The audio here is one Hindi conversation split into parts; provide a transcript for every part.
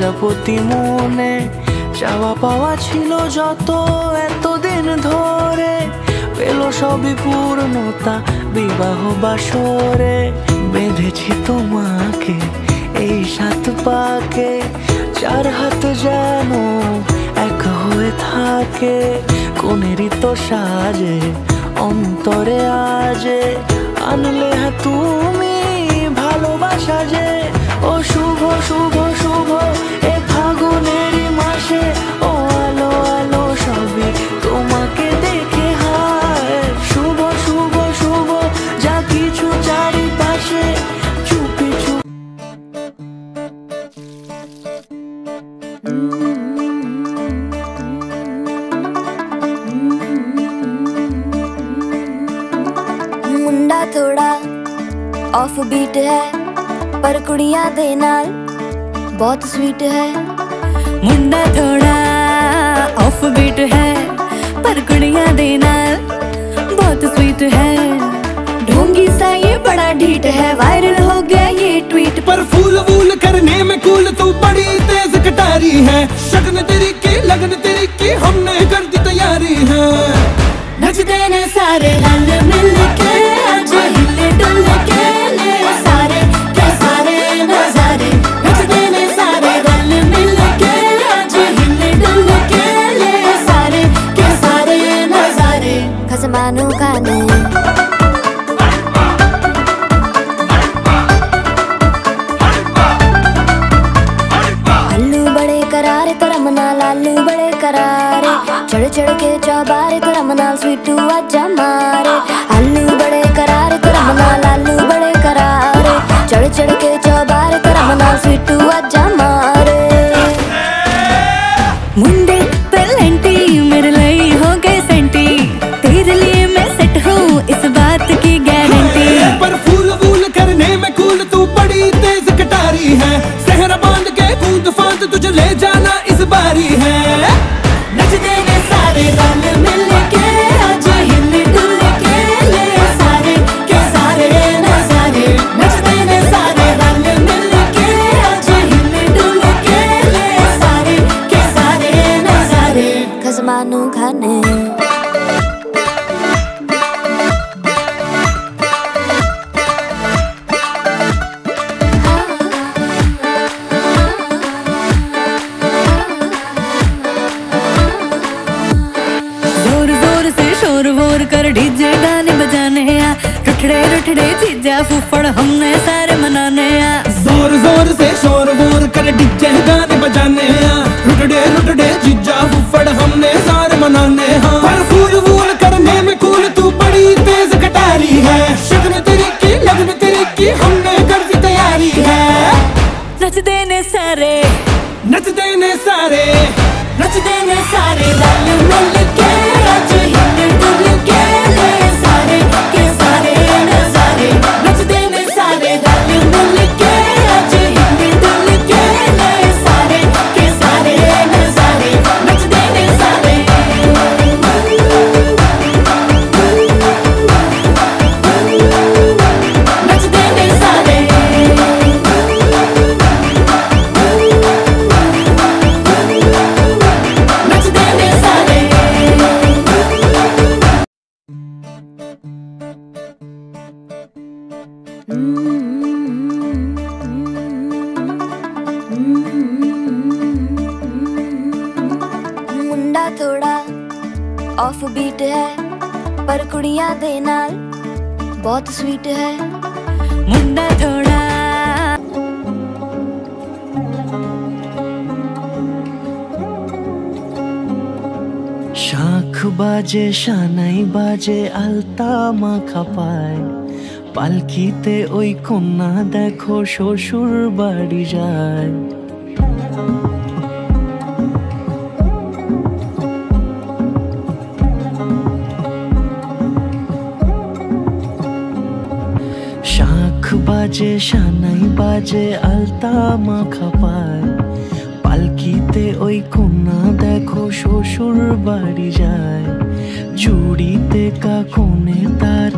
প্রজাপতি মনে চাওয়া পাওয়া ছিল যত এতদিন ধরে, পেল সবই পূর্ণতা বিবাহ বাসরে। বেঁধেছি তোমাকে এই 7 পাকে, 4 হাত যেন এক হয়ে থাকে। কোনেরই তো সাজে অন্তরে আজে আনলে হ্যাঁ তুমি ভালোবাসা যে। ও শুভ শুভ শুভ এ ফাগুনেরই মাসে, ও আলো আলো সবই তোমাকে দেখে হায়। শুভ শুভ শুভ যা কিছু চারিপাশে, চুপি চুপ। मुंडा थोड़ा ऑफ बीट है पर कुड़ियां दे नाल बहुत स्वीट है। मुंडा थोड़ा ऑफ बीट है पर कुड़ियां दे नाल बहुत स्वीट है। ढोंगी सा ये बड़ा ढीठ है, वायरल हो गया ये ट्वीट। पर फूल वूल करने में कूल तू बड़ी तेज कटारी है। शगन तेरी की लगन तेरी की हमने कर दी तैयारी है। नचते ने सारे रल मिल के, आज हिले डुल के ले सारे के सारे नजारे। नचते ने सारे रल मिल के, आज हिले डुल के ले सारे के सारे नजारे। खसमानू खाने आलू बड़े करारे करम नाल, आलू बड़े करारे चढ़ चढ़ के चौबारे करम नाल स्वीटू आजा मारे। आलू बड़े करारे करम नाल, आलू बड़े करारे चढ़ चढ़ के चौबारे करम नाल स्वीटू आजा मारे। मुंडे पेलेंटी मेरे लिए हो गए सेंटी, तेरे लिए मैं सेट हूँ इस बात की गारंटी। पर फूल वूल करने में कूल तू बड़ी तेज कटारी है। सहरा बांध के कूद फांद तुझे ले जाना इस बारी है। नचते ने सारे रल मिल के, आज हिल डुल के ले सारे के सारे नजारे। नचते ने सारे रल मिल के, आज हिल डुल के ले सारे के सारे नजारे। खसमानू खाने शोर वोर कर डीजे गाने बजाने आ, रुठड़े रुठड़े चीजा फूफड़ हमने सारे मनाने आ। जोर जोर से शोर वोर कर डीजे गाने बजाने आ, रुटड़े रुटड़े जीजा फुफड़ हमने सारे मनाने हाँ। पर फूल वूल करने में कूल तू बड़ी तेज कटारी है। शगन तेरी की लगन तेरी की हमने कर दी तैयारी है। नचते ने सारे नचते ने सारे नचते ने सारे रल मिल के, आज हिल डुल के ले सारे के सारे नजारे। नचते ने सारे रल मिल के, आज हिल डुल के ले सारे के सारे नजारे। नचते ने सारे नचते ने सारे नचते ने सारे। मुंडा थोड़ा ऑफ बीट है पर कुड़ियां दे नाल बहुत स्वीट है। मुंडा थोड़ा শাঁখ বাজে সানাই বাজে আলতা মাখা পায়, পালকিতে ওই কন্যা দেখো শ্বশুর বাড়ি যায়। শাঁখ বাজে সানাই বাজে আলতা মাখা পায়, পালকিতে ওই কন্যা দেখো শ্বশুর বাড়ি যায়। চুড়িতে কাকনে তার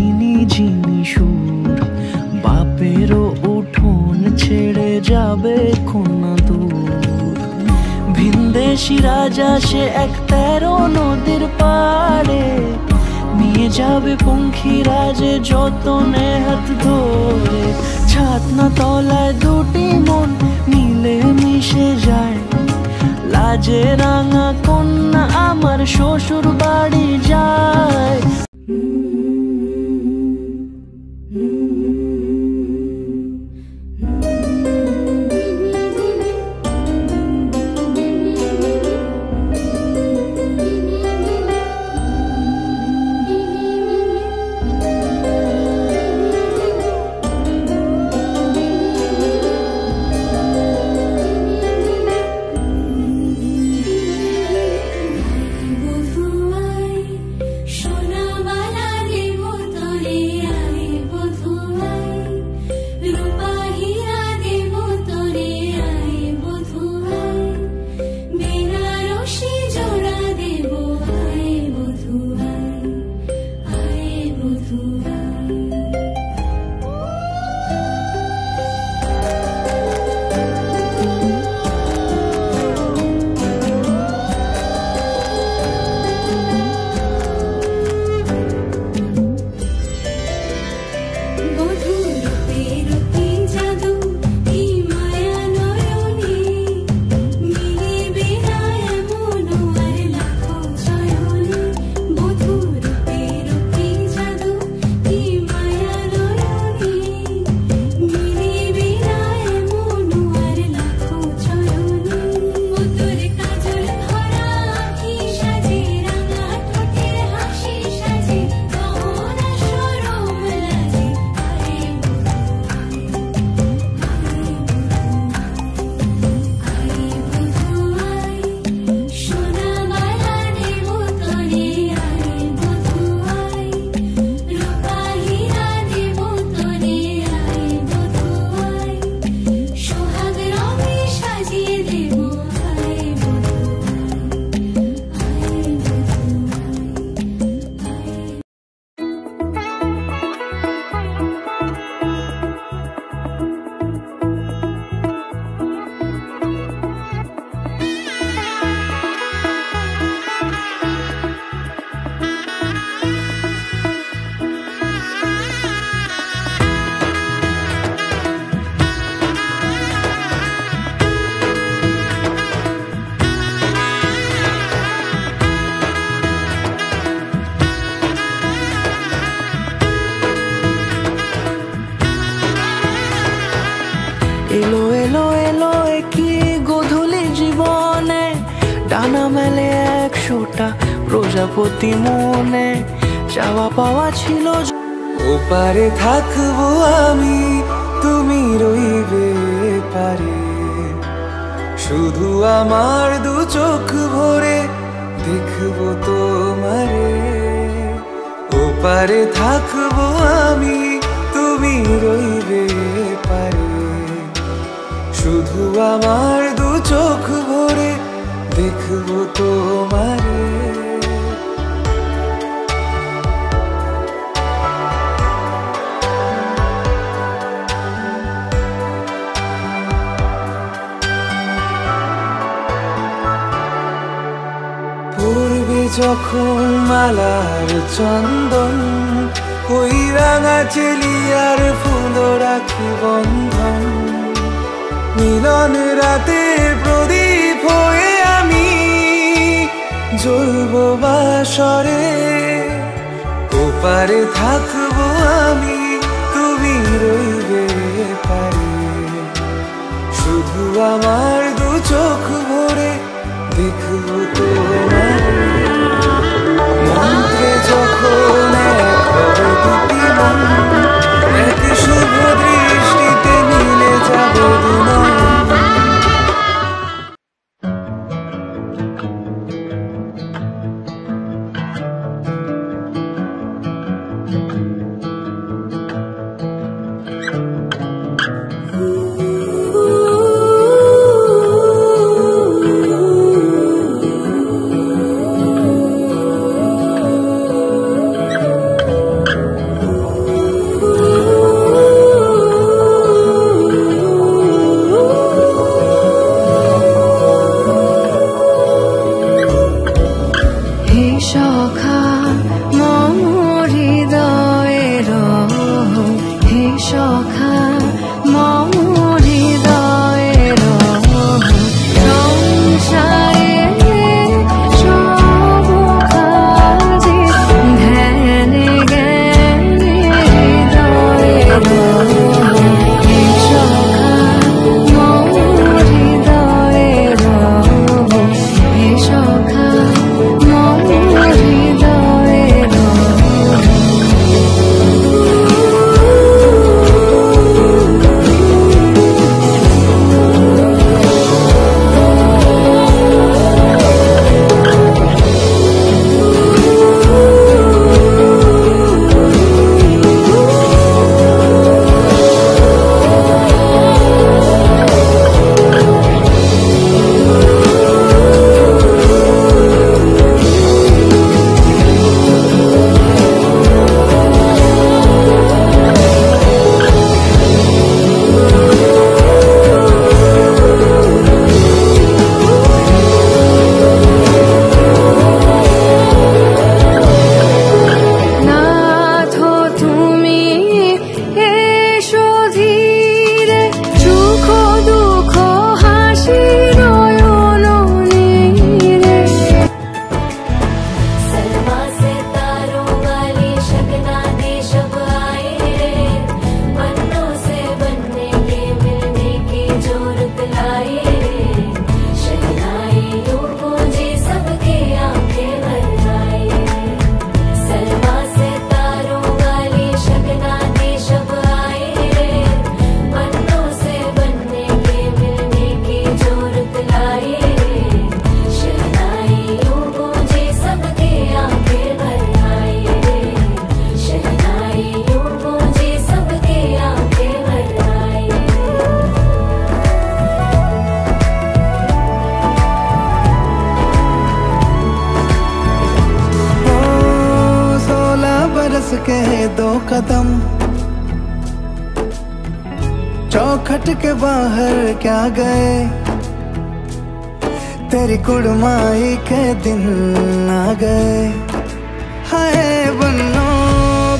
ঋণী ঝিনি সুর, বাপেরও উঠোন ছেড়ে যাবে কন্যা দূর। সিরাজ আসে এক 13 নদীর পাড়ে, নিয়ে যাবে পঙ্খিরাজে যতনে হাত ধরে। ছাতনা তলায় দুটি মন মিলে মিশে যায়, লাজে রাঙা কন্যা আমার শ্বশুর বাড়ি যায়। এলো এলো এলো কি গোধূলি জীবনে, ডানা মেলে 100টা প্রজাপতি মনে। চাওয়া পাওয়া ছিল ওপারে থাকবো আমি, তুমি রইবে পারে, শুধু আমার দু চোখ ভরে দেখবো তোমারে। ওপারে থাকবো আমি, তুমি রইবে পারে, শুধু আমার দু চোখ ভরে দেখবো তোমারে। পূর্বে যখন মালার চন্দন, ওই রাঙা চেলিয়ার ফুল রাখি বন্ধন। মিলন রাতে প্রদীপ হয়ে আমি জ্বলবো বাসরে। ওপারে থাকবো আমি, তুমি রইবে পারে, শুধু আমার দু চোখ ভরে দেখবো তোমারে। মন্ত্রে যখন এক হবে দুটি মন, এক শুভ দৃষ্টিতে মিলে যাবে দুনয়ন। पास के 2 कदम, चौखट के बाहर क्या गए, तेरी कुड़माई के दिन आ गए। हाय बन्नो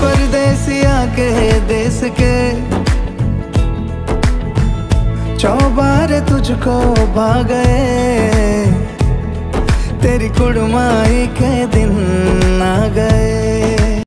परदेसिया के देश के, चौबारे तुझको भा गए, तेरी कुड़माई के दिन आ गए।